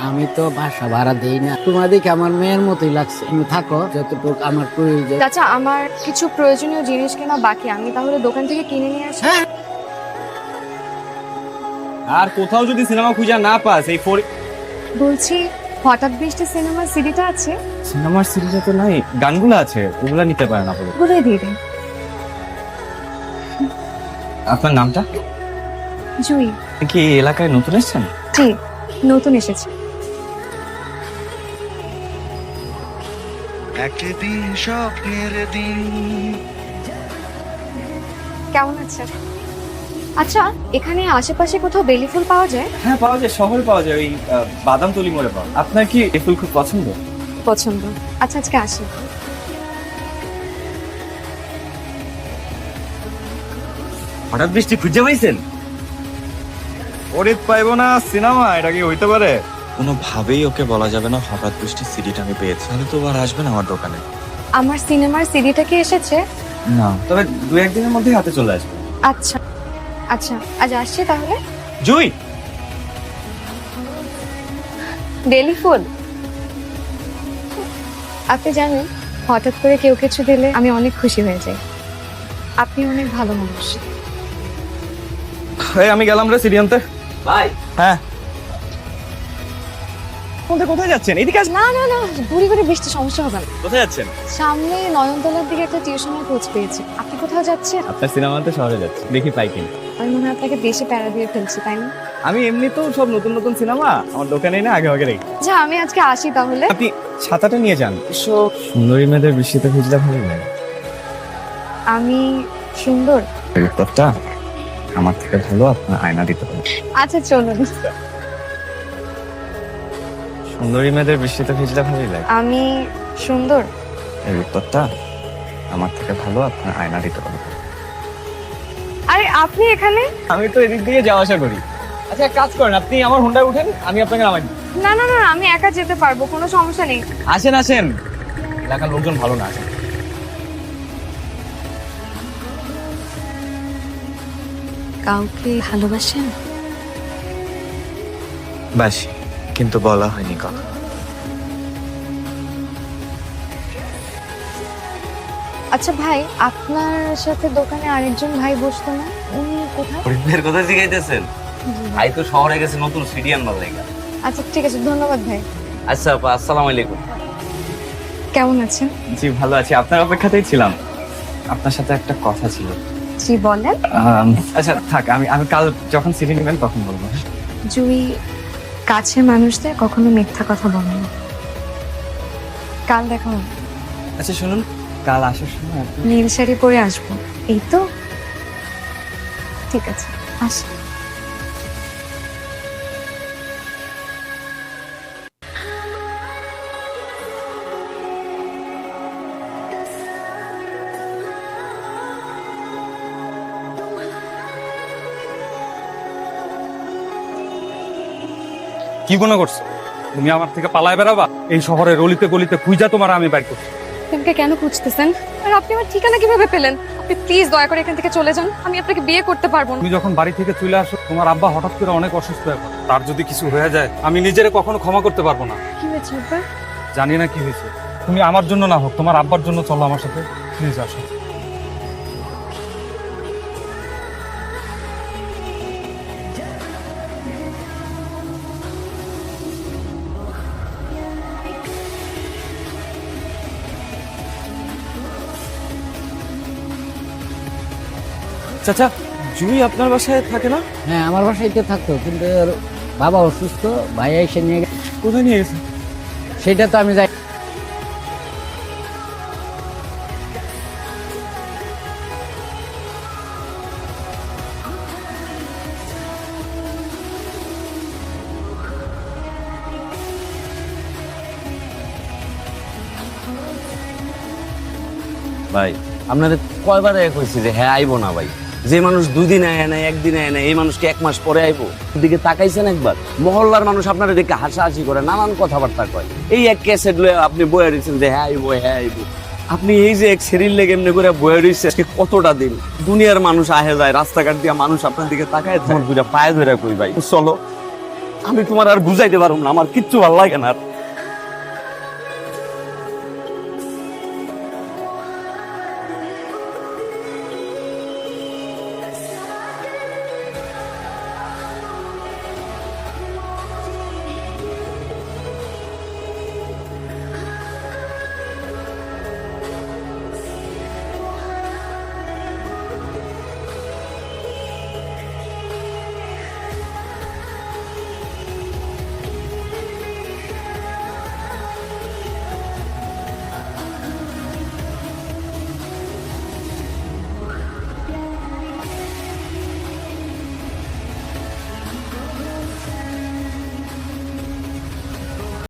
আমি তো বাসা ভাড়া দেই না, তোমার দেখে আমার মেয়ের মতোই লাগছে। তুমি থাকো, যতটুকু আমার প্রয়োজন। চাচা, আমার কিছু প্রয়োজনীয় জিনিস কেনা বাকি, আমি তাহলে দোকান থেকে কিনে নিয়ে আসি। হ্যাঁ। আর কোথাও যদি সিনেমা খুঁজে না পাস এই বলছি, হঠাৎ বৃষ্টি সিনেমার সিডিটা আছে? সিনেমার সিরিজে তো নাই, গানগুলো আছে, ওগুলা নিতে পারেন আপনি। বলে দিয়ে দিন। আপনার নামটা জুই। কি এই এলাকায় নতুন এসেছেন? জি, নতুন এসেছে। একদিন স্বপ্নের দিন। কেমন আছেন? আচ্ছা, এখানে আশেপাশে কোথাও বেলি ফুল পাওয়া যায়? হ্যাঁ পাওয়া যায়, শহরে পাওয়া যায়, ওই বাদামতলি মোড়ে পাওয়া। আপনার কি এই ফুল খুব পছন্দ? পছন্দ। আচ্ছা, আজকে আসি। হঠাৎ বৃষ্টি খুঁজে পাইছেন? ওরে পাইবো না সিনেমা, এটা কি হইতে পারে? কোনোভাবেই ওকে বলা যাবে না হঠাৎ বৃষ্টির সিডিটা আমি পেয়েছি, তাহলে তো আর আসবে না আমার দোকানে। আমার সিনেমার সিডিটা কি এসেছে? না, তবে দু একদিনের মধ্যেই হাতে চলে আসবে। আচ্ছা আচ্ছা, আজ আসছি তাহলে। জুই, বেলি ফুল? আপনি জানেন, হঠাৎ করে কেউ কিছু দিলে আমি অনেক খুশি হয়ে যাই। আপনি অনেক ভালো মানুষ। এই আমি গেলাম রে সিডি আনতে। ভাই, হ্যাঁ, কোথায় যাচ্ছেন? এদিকে না না না, ঘুরি ঘুরি বৃষ্টি, সমস্যা হবে না। কোথায় যাচ্ছেন? সামনে নয়নতলার দিকে একটা টিউশনের খোঁজ পেয়েছি। আপনি কোথাও যাচ্ছেন? আপনার সিনেমাতে শহরে যাচ্ছে, দেখি পাই কিনা। আমি মনে হয় আপনাকে বেশি প্যারা দিয়ে ফেলছি, তাই না? আমি এমনিতেও সব নতুন নতুন সিনেমা আমার দোকানে এনে আগে আগে রেখে। আচ্ছা, আমি আজকে আসি তাহলে। আপনি ছাতাটা নিয়ে যান। সুন্দরী মেয়েদের বৃষ্টিতে ভিজলে ভালো লাগে। আমি সুন্দর? উত্তরটা আমার থেকে ভালো আপনার আয়না দিতে পারে। আচ্ছা চলুন। সুন্দরী মেয়েদের বৃষ্টিতে ভিজলে ভালোই লাগে। আমি সুন্দর? এই উত্তরটা আমার থেকে ভালো আপনার আয়না দিতে পারে। আরে আপনি এখানে? আমি তো এদিক দিয়ে যাওয়া আসা করি। আচ্ছা এক কাজ করেন, আপনি আমার হোন্ডায় উঠেন, আমি আপনাকে নামাই দিই। না না না, আমি একা যেতে পারবো, কোনো সমস্যা নেই। আসেন আসেন, এলাকার লোকজন ভালো না। আসেন। কাউকে ভালোবাসেন? বাসি, কিন্তু বলা হয়নি কথা। আচ্ছা ভাই, আপনার সাথে দোকানে আরেকজন ভাই বসতো না, উনি কোথায়? ফরিদের কথা জিজ্ঞাইতেছেন? ভাই তো শহরে গেছে নতুন সিডি আনবার লাগা। আচ্ছা ঠিক আছে, ধন্যবাদ ভাই। আচ্ছা আপা, আসসালামু আলাইকুম। কেমন আছেন? জি ভালো আছি, আপনার অপেক্ষাতেই ছিলাম। আপনার সাথে একটা কথা ছিল। জি বলেন। আচ্ছা থাক, আমি আমি কাল যখন সিডি নেবেন তখন বলবো। জুই কাছের মানুষদের কখনো মিথ্যা কথা বলে না। কাল দেখা হবে। আচ্ছা শুনুন, কাল আসার সময় আপনি নীল শাড়ি পরে আসবো, এই তো? ঠিক আছে, আসি। কি মনে করছো তুমি আমার থেকে পালায় বেড়াবা? এই শহরের অলিতে গলিতে খুঁজা তোমার আমি বাইর করছি। আমাকে কেন খুঁজতেছেন? আর আপনি আমার ঠিকানা কিভাবে পেলেন? আপনি প্লিজ দয়া করে এখান থেকে চলে যান, আমি আপনাকে বিয়ে করতে পারবো না। তুমি যখন বাড়ি থেকে চলে আসো, তোমার আব্বা হঠাৎ করে অনেক অসুস্থ হয়ে পড়ে। তার যদি কিছু হয়ে যায়, আমি নিজেরে কখনো ক্ষমা করতে পারবো না। কি হয়েছে আব্বা? জানি না কি হয়েছে। তুমি আমার জন্য না হোক, তোমার আব্বার জন্য চলো আমার সাথে, প্লিজ আসো। চাচা, জুই আপনার বাসায় থাকে না? হ্যাঁ, আমার বাসাইতে থাকতো, কিন্তু ওর বাবা অসুস্থ, ভাই এসে নিয়ে গেছে। কোথায় নিয়ে গেছে? সেটা তো আমি যাই। ভাই আপনাদের কয়বার কইছি যে হ্যাঁ আইবো না ভাই। যে মানুষ 2 দিন আয় না, 1 দিন আয় না, এই মানুষকে 1 মাস পরে আইবো? দিকে তাকাইছেন একবার? মহল্লার মানুষ আপনারা দেখে হাসাহাসি করে, নানান কথাবার্তা কয়। এই এক ক্যাসেট লয়ে আপনি বয়ে রয়েছেন যে হ্যাঁ আইবো হ্যাঁ আইবো। আপনি এই যে এক শরীর লেগে এমনি করে বয়ে রয়েছে আজকে কতটা দিন। দুনিয়ার মানুষ আহে যায়, রাস্তাঘাট দিয়া মানুষ আপনার দিকে তাকায়, ধর দুইটা পায়ে ধরে কই ভাই চলো। আমি তোমার আর বুঝাইতে পারবো না, আমার কিচ্ছু ভালো লাগে না আর।